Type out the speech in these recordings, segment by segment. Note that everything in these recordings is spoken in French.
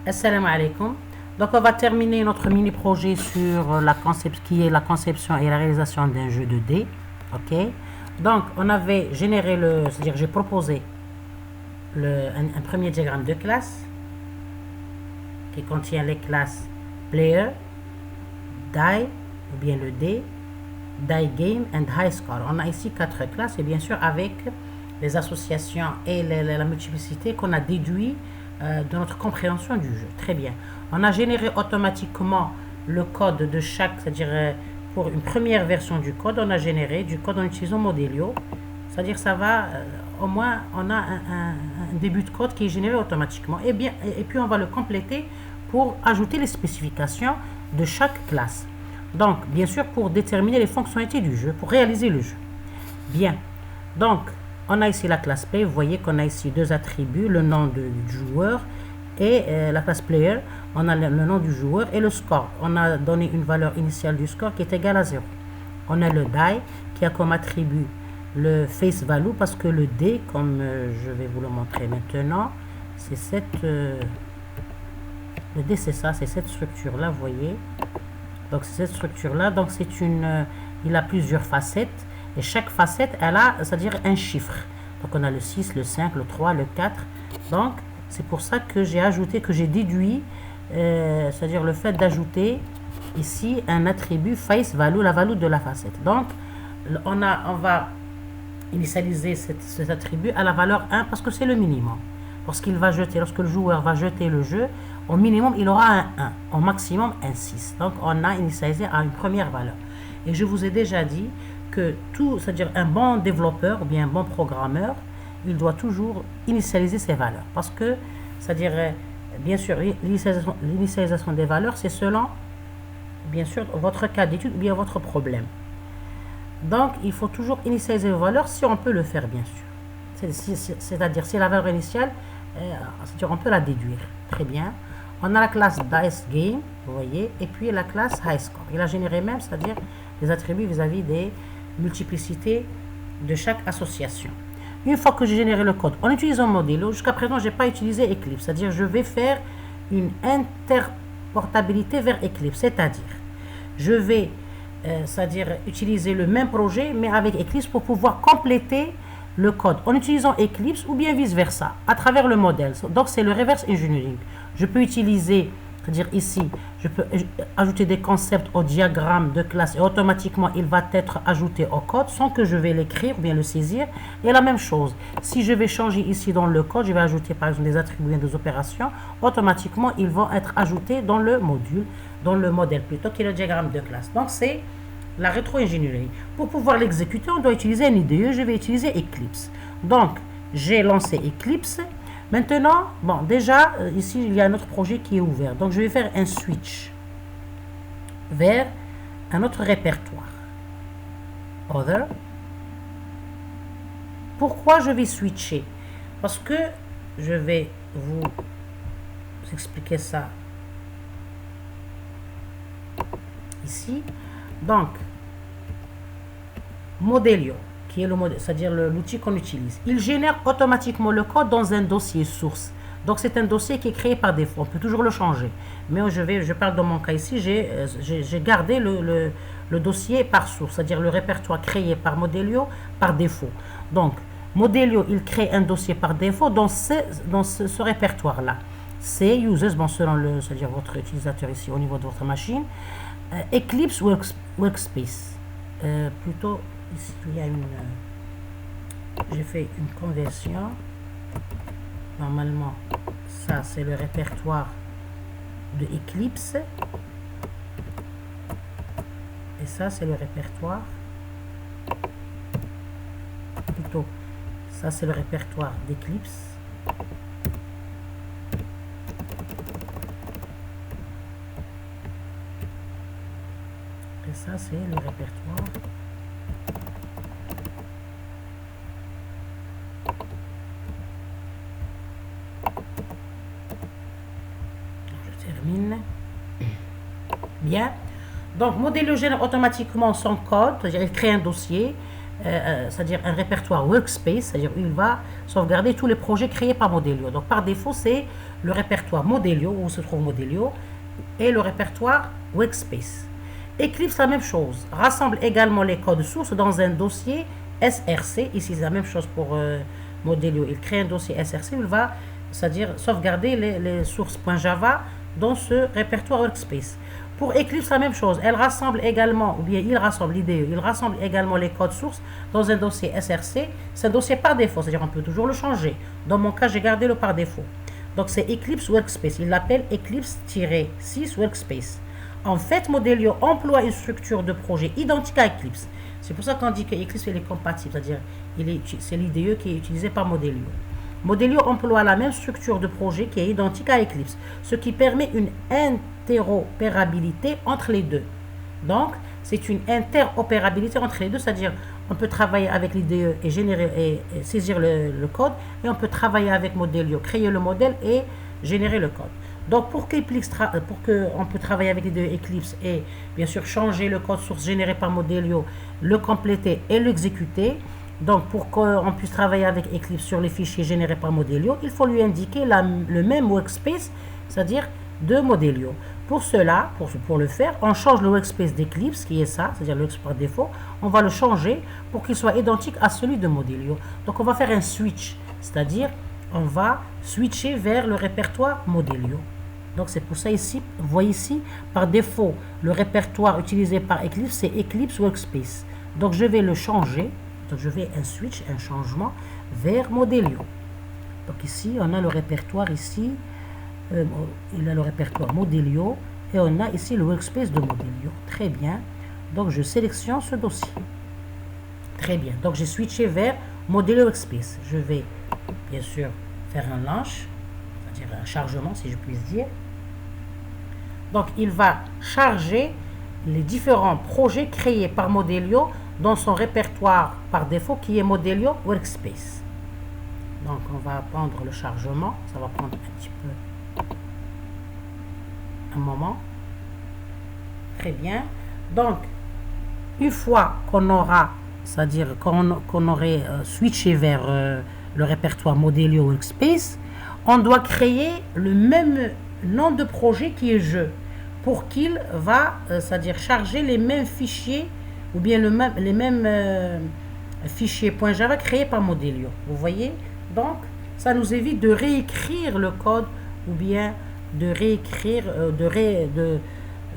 Assalamu alaikum. Donc, on va terminer notre mini-projet sur la conception et la réalisation d'un jeu de dés. OK. Donc, on avait généré c'est-à-dire j'ai proposé un premier diagramme de classe qui contient les classes player, die, ou bien le dé, die game and high score. On a ici 4 classes et bien sûr avec les associations et la multiplicité qu'on a déduit de notre compréhension du jeu. Très bien. On a généré automatiquement le code de chaque, c'est-à-dire pour une première version du code, on a généré du code en utilisant Modelio. C'est-à-dire ça va, au moins on a un début de code qui est généré automatiquement. Et puis on va le compléter pour ajouter les spécifications de chaque classe. Donc, bien sûr, pour déterminer les fonctionnalités du jeu, pour réaliser le jeu. Bien. Donc, on a ici la classe Play. Vous voyez qu'on a ici deux attributs, le nom du joueur et la classe Player. On a le nom du joueur et le score. On a donné une valeur initiale du score qui est égale à 0. On a le die qui a comme attribut le face value parce que le D, comme je vais vous le montrer maintenant, c'est cette... le D, c'est ça, c'est cette structure-là, vous voyez. Donc, c'est cette structure-là. Donc, il a plusieurs facettes. Et chaque facette, elle a, c'est-à-dire un chiffre. Donc, on a le 6, le 5, le 3, le 4. Donc, c'est pour ça que j'ai ajouté, que j'ai déduit, c'est-à-dire le fait d'ajouter ici un attribut face value, la value de la facette. Donc, on va initialiser cet attribut à la valeur 1 parce que c'est le minimum. Lorsque le joueur va jeter le jeu, au minimum, il aura un 1. Au maximum, un 6. Donc, on a initialisé à une première valeur. Et je vous ai déjà dit que c'est-à-dire un bon développeur ou bien un bon programmeur, il doit toujours initialiser ses valeurs. Parce que, c'est-à-dire, bien sûr, l'initialisation des valeurs, c'est selon, bien sûr, votre cas d'étude ou bien votre problème. Donc, il faut toujours initialiser les valeurs si on peut le faire, bien sûr. C'est-à-dire, si la valeur initiale, c'est-à-dire on peut la déduire. Très bien. On a la classe Dice Game, vous voyez, et puis la classe High Score. Il a généré même, c'est-à-dire des attributs vis-à-vis des multiplicités de chaque association. Une fois que j'ai généré le code en utilisant Modello, jusqu'à présent, je n'ai pas utilisé Eclipse, c'est-à-dire je vais faire une interportabilité vers Eclipse, c'est-à-dire je vais c'est-à-dire utiliser le même projet, mais avec Eclipse pour pouvoir compléter le code en utilisant Eclipse ou bien vice-versa, à travers le modèle. Donc, c'est le reverse engineering. Je peux utiliser, c'est-à-dire ici, je peux ajouter des concepts au diagramme de classe et automatiquement, il va être ajouté au code sans que je vais l'écrire ou bien le saisir. Et la même chose, si je vais changer ici dans le code, je vais ajouter par exemple des attributs ou des opérations, automatiquement, ils vont être ajoutés dans le module, dans le modèle plutôt, qui est le diagramme de classe. Donc, c'est la rétro-ingénierie. Pour pouvoir l'exécuter, on doit utiliser un IDE. Je vais utiliser Eclipse. Donc, j'ai lancé Eclipse. Maintenant, bon, déjà, ici, il y a un autre projet qui est ouvert. Donc, je vais faire un switch vers un autre répertoire. Other. Pourquoi je vais switcher? Parce que je vais vous expliquer ça ici. Donc, Modelio, qui est c'est-à-dire l'outil qu'on utilise, il génère automatiquement le code dans un dossier source. Donc, c'est un dossier qui est créé par défaut. On peut toujours le changer. Mais je parle dans mon cas ici, j'ai gardé le dossier par source, c'est-à-dire le répertoire créé par Modelio par défaut. Donc, Modelio, il crée un dossier par défaut dans ce répertoire-là. C'est users, bon, selon c'est-à-dire votre utilisateur ici au niveau de votre machine. Eclipse Workspace. Plutôt, ici, il y a j'ai fait une conversion. Normalement, ça, c'est le répertoire de Eclipse. Et ça, c'est le répertoire. Plutôt, ça, c'est le répertoire d'Eclipse. Et ça, c'est le répertoire je termine. Bien. Donc, Modello génère automatiquement son code, c'est-à-dire il crée un dossier. c'est-à-dire un répertoire workspace, c'est-à-dire il va sauvegarder tous les projets créés par Modelio. Donc par défaut, c'est le répertoire Modelio, où se trouve Modelio, et le répertoire workspace. Eclipse, la même chose, rassemble également les codes sources dans un dossier SRC. Ici, c'est la même chose pour Modelio. Il crée un dossier SRC où il va, c'est-à-dire sauvegarder les sources .java dans ce répertoire workspace. Pour Eclipse, la même chose. Elle rassemble également, ou bien il rassemble l'IDE, il rassemble également les codes sources dans un dossier SRC. C'est un dossier par défaut, c'est-à-dire on peut toujours le changer. Dans mon cas, j'ai gardé le par défaut. Donc c'est Eclipse Workspace. Il l'appelle Eclipse-6 Workspace. En fait, Modelio emploie une structure de projet identique à Eclipse. C'est pour ça qu'on dit que Eclipse est compatible, c'est-à-dire c'est l'IDE qui est utilisé par Modelio. Modelio emploie la même structure de projet qui est identique à Eclipse, ce qui permet une interopérabilité entre les deux. Donc, c'est une interopérabilité entre les deux, c'est-à-dire on peut travailler avec l'IDE et générer et saisir le code, et on peut travailler avec Modelio, créer le modèle et générer le code. Donc, pour qu'on peut travailler avec l'IDE Eclipse et bien sûr changer le code source généré par Modelio, le compléter et l'exécuter. Donc, pour qu'on puisse travailler avec Eclipse sur les fichiers générés par Modelio, il faut lui indiquer le même workspace, c'est-à-dire de Modelio. Pour cela, pour le faire, on change le workspace d'Eclipse, qui est ça, c'est-à-dire le workspace par défaut. On va le changer pour qu'il soit identique à celui de Modelio. Donc, on va faire un switch, c'est-à-dire on va switcher vers le répertoire Modelio. Donc, c'est pour ça ici, vous voyez ici, par défaut, le répertoire utilisé par Eclipse, c'est Eclipse Workspace. Donc, je vais le changer. Donc, je vais un switch, un changement vers Modelio. Donc, ici, on a le répertoire ici. Il a le répertoire Modelio. Et on a ici le workspace de Modelio. Très bien. Donc, je sélectionne ce dossier. Très bien. Donc, j'ai switché vers Modelio Workspace. Je vais, bien sûr, faire un launch, c'est-à-dire un chargement, si je puis dire. Donc, il va charger les différents projets créés par Modelio dans son répertoire par défaut qui est Modelio Workspace. Donc, on va prendre le chargement. Ça va prendre un petit peu un moment. Très bien. Donc, une fois qu'on aura, c'est-à-dire qu'on aurait switché vers le répertoire Modelio Workspace, on doit créer le même nom de projet qui est jeu pour qu'il va, c'est-à-dire charger les mêmes fichiers ou bien les mêmes fichiers .java créés par Modelio. Vous voyez? Donc, ça nous évite de réécrire le code ou bien de réécrire,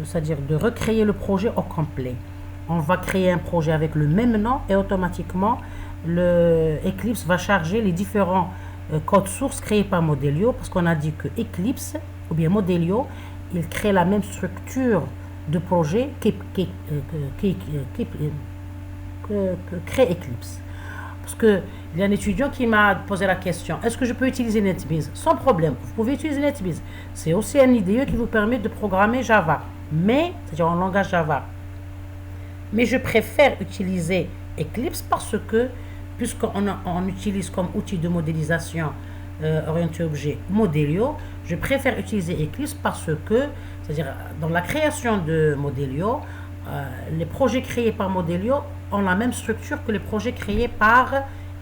c'est-à-dire de recréer le projet au complet. On va créer un projet avec le même nom et automatiquement, le Eclipse va charger les différents codes sources créés par Modelio parce qu'on a dit que Eclipse ou bien Modelio, il crée la même structure de projet que crée Eclipse. Parce qu'il y a un étudiant qui m'a posé la question, est-ce que je peux utiliser NetBeans? Sans problème, vous pouvez utiliser NetBeans. C'est aussi un IDE qui vous permet de programmer Java, c'est-à-dire en langage Java. Mais je préfère utiliser Eclipse parce que, puisqu'on utilise comme outil de modélisation orienté objet Modelio, je préfère utiliser Eclipse parce que, c'est-à-dire dans la création de Modelio, les projets créés par Modelio ont la même structure que les projets créés par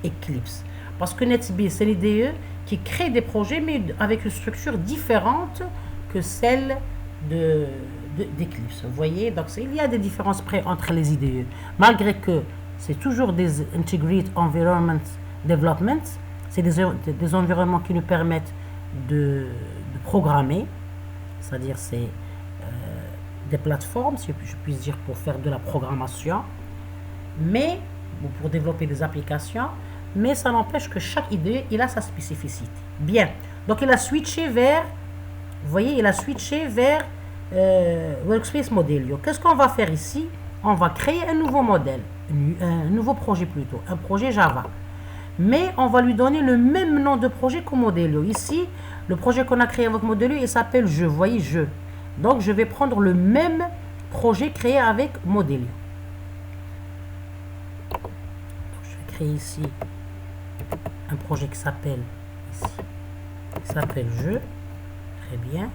Eclipse. Parce que NetBeans, c'est l'IDE qui crée des projets, mais avec une structure différente que celle d'Eclipse. Vous voyez, donc il y a des différences près entre les IDE. Malgré que c'est toujours des Integrated Environment Development, c'est des environnements qui nous permettent de programmer, c'est-à-dire c'est des plateformes, si je puis dire, pour faire de la programmation, mais ou pour développer des applications, mais ça n'empêche que chaque IDE, il a sa spécificité. Bien, donc il a switché vers, vous voyez, il a switché vers Workspace Modelio. Qu'est-ce qu'on va faire ici? On va créer un nouveau modèle, un nouveau projet plutôt, un projet Java. Mais on va lui donner le même nom de projet que Modelio. Ici, le projet qu'on a créé avec Modelio, il s'appelle Jeu. Vous voyez, Jeu. Donc, je vais prendre le même projet créé avec Modelio. Donc, je vais créer ici un projet qui s'appelle Jeu. Très bien.